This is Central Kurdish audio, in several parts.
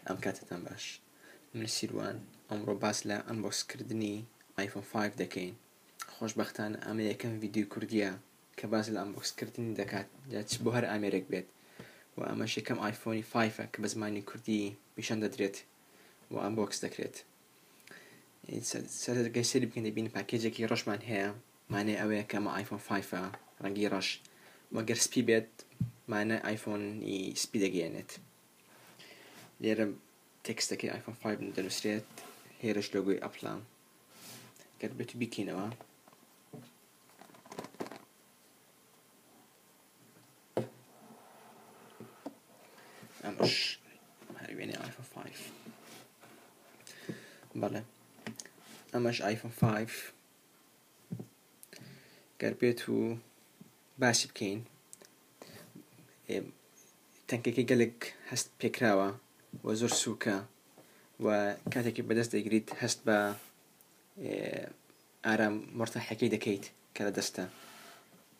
ئەم کاتتان باش من سیروان ئەمڕۆ باس لە ئەنبۆکسکردنی iPhone 5 دەکەین. خۆشبەختانە ئەمە یەکەم ڤیدیۆی کوردیە کە باس لە ئەنبۆکسکردنی دەکات بۆ هەر ئامێرێک بێت و ئەمەش یەکەم iPhone 5 کە بە زمانی کوردی پیشان دەدرێت و ئەنبۆکس دەکرێت. سەرەتای سەری بکەین دەبینین پاکێجێکی ڕەشمان هەیە، مانای ئەوەیە کە ئەمە iPhone 5 ڕەنگی ڕەش وەگەر سپی بێت مانای iPhone-ی سپی دەگەیەنێت. لێرە تێکستەکەی iPhone 5 دەنووسرێت، هێرش لۆگۆی ئەپڵە گەر بێت و بیکەینەوە. ئەمەش هەر وێنەی iPhone 5. بەڵێ ئەمەش iPhone 5 گەر بێت و باسی بکەین. تەنکەکەی گەلێک هەست پێکراوە و زۆر سووکە و کاتێکی بەدەست دەگریت هەست بە ئارام مرتاحەکەی دەکەیت کە لە دەستە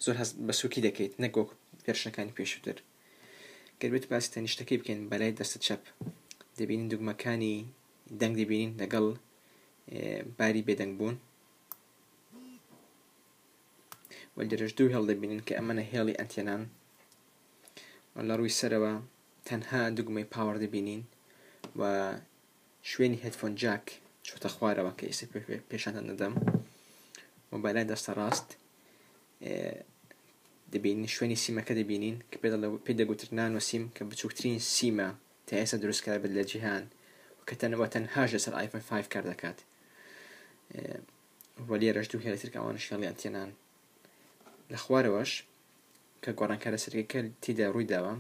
زۆر هەست بە سووکی دەکەیت نەک وەکو ڤێرشنەکانی پێشووتر. گەر بێت باسی تەنیشتەکەی بکەین بەلای دەستە چەپ دەبینین دوگمەکانی دەنگ دەبینین لەگەڵ باری بێدەنگ بوون و لێرەش دوو هێڵ دەبینین کە ئەمەنە هێڵی ئەنتێنان و لە ڕووی سەرەوە تەنها دوگمەی پاوەڕ دەبینین و شوێنی هێدفۆن جاک چۆتە خوارەوە کە ئێستا پێشانتان دەدەم و بەلای دەستە ڕاست دەبینین شوێنی سیمەکە دەبینین کە پێ دەگوترێت نانۆ سیم کە بچووکترین سیمە تا ئێستا دروستکرا بێت لە جیهان و کە تەنهاش لەسەر iPhone 5 کار دەکات. و لێرەش دوو هێڵی تر کە ئەوانش هێڵی ئەنتێنان. لە خوارەوەش کە گۆڕانکارە سەرەکیەکە تێدا ڕووی داوە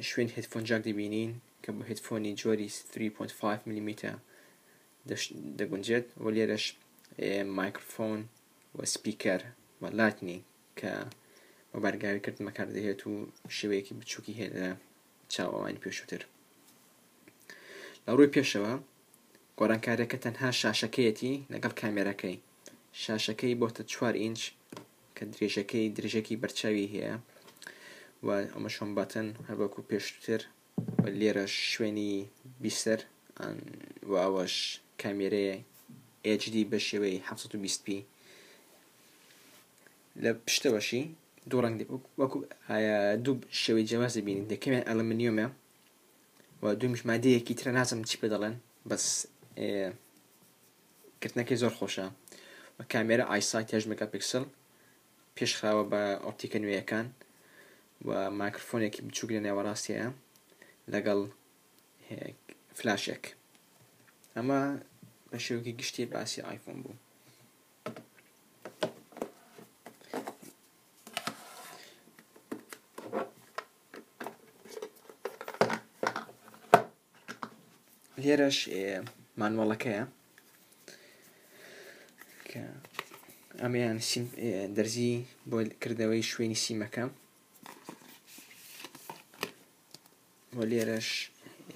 شوێن هێدفۆن جاک دەبینین کە بۆ هێدفۆنی جۆری 3.5 میلیمتر دەگونجێت و لێرەش مایکرۆفۆن و سپیکەر و لاتنی کە بە بەرگاویکردن بەکاردەهێت و شێوەیەکی بچووکی هەیە لە چاوەوانی پێشووتر. لە ڕووی پێشەوە گۆڕانکارەکە تەنها شاشەکەیەتی لەگەڵ کامێرەکەی. شاشەکەی بۆتە 4 ئینچ کە درێژەکی بەرچاوی هەیە و ئەمە شۆن باتن هەر وەکو پێشووتر و لێرە شوێنی بیستەر و ئەوەش کامێرەیە HD بە شێوەی 720p. لە پشتەوەشی دوو ڕەنگ وەکو دوو شێوەی جیاواز دەبینین، یەکەمیان ئەلمنیۆمە و دوومیش مادەیەکی ترە نازانم چی پێ دەڵێن بەس کردنەکەی زۆر خۆشە و کامێرە ئایسایت 8 مێگاپیکسل پێشخراوە بە ئۆپتیکە نوێیەکان و مایکرۆفۆنێکی بچووک لە نێوەڕاستیەیە لەگەڵ فلاشێک. ئەمە بە شێوەیەکی گشتی باسی iPhone بوو. لێرەش مانوەڵەکەیە کە ئەمەیان دەرزی بۆ کردەوەی شوێنی سیمەکە و لێرەش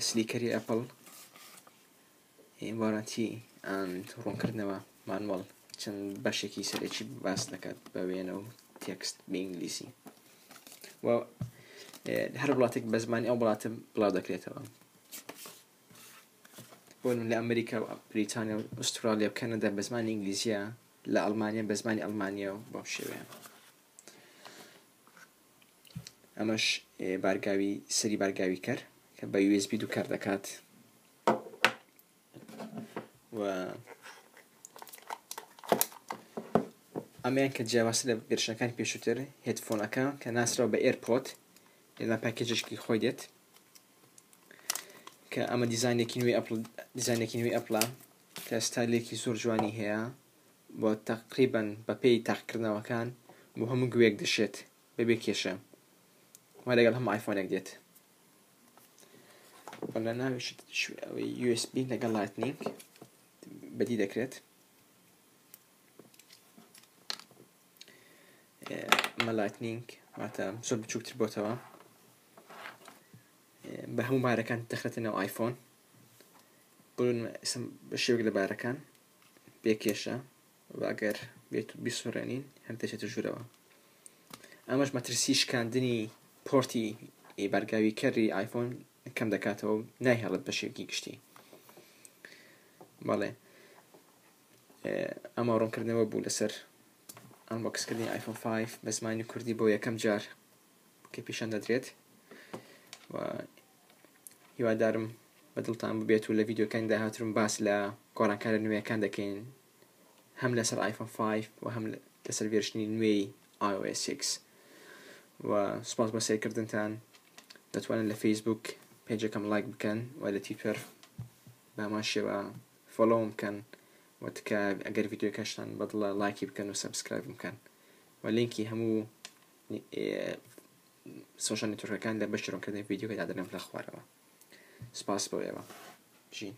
سلیکەری ئەپڵ وارانتی ڕوونکردنەوە مانوەڵ چەند بەشێکی سەرێکی باس دەکات بە وێنە و تێکست بە ئینگلیسی و هەر وڵاتێک بە زمانی ئەو وڵاتە بڵاو دەکرێتەوە. بۆ لە ئەمریکا و بریتانیا و ئوسترالیا و کەنەدا بە زمانی ئینگلیزیە، لە ئەڵمانیا بە زمانی ئەڵمانیا و بەو شێوەیە. ئەمەش سەری بارگاوی کەر کە بە USB دوو کار دەکات و ئەمەیان کە جیاوازتر لە ڤێرشنەکانی پێشووتر هێدفۆنەکە کە ناسراوە بە ئێرپۆد لەلا پاکێجێکی خۆی دێت کە ئەمە دیزاینێکی نوێی ئەپڵە کە ستایلێکی زۆر جوانی هەیە بۆ تەقریبەن بە پێی تاقیکردنەوەکان بۆ هەموو گوێیەک دەشێت بەبێ کێشە وە لەگەڵ هەموو آیفۆنێک دێت. لە ناویش USB لەگەڵ لایتنینگ بەدی دەکرێت. ئەمە لایتنینگ واتە زۆر بچووکتر بۆتەوە بە هەموو بارەکان دەخرێتە ناو آیفۆن بە شێوەیەک لە بارەکان بێ کێشە و ئەگەر بێت و بیسوڕێنین هەر دەچێتە ژوورەوە. ئەمەش مەترسی شکاندنی پۆرتی بەرگاوی کەری آیفۆن کەم دەکاتەوە و نایهێڵێت بەشێکی گشتی. بەڵێ ئەمە ڕوونکردنەوە بوو لەسەر ئەنبۆکسکردنی آیفۆن 5 بە زمانی کوردی بۆ یەکەم جار کە پیشان دەدرێت و هیوادارم بەدڵتان ببێت و لە ڤیدیۆکانی داهاتووم باس لە گۆڕانکارە نوێیەکان دەکەین هەم لەسەر آیفۆن 5 و هەم لەسەر ڤێرژنی نوێی iOS 6 و سپاس بە سێکردنتان. دەتوانن لە فەیسبوک پێجەکەم لایک بکەن و لە تویتەر بەمان شێوە فۆلۆم بکەن و تکە ئەگەر ڤیدیۆکەشتان بەدڵە لایکی بکەن و سەبسکرایب بکەن و لینکی هەموو سۆشیال نێتوورکەکان لە بەشی ڕوونکردنی ڤیدیۆکەدا دەنێم لە خوارەوە. سپاس بۆ ئێوە. ژین.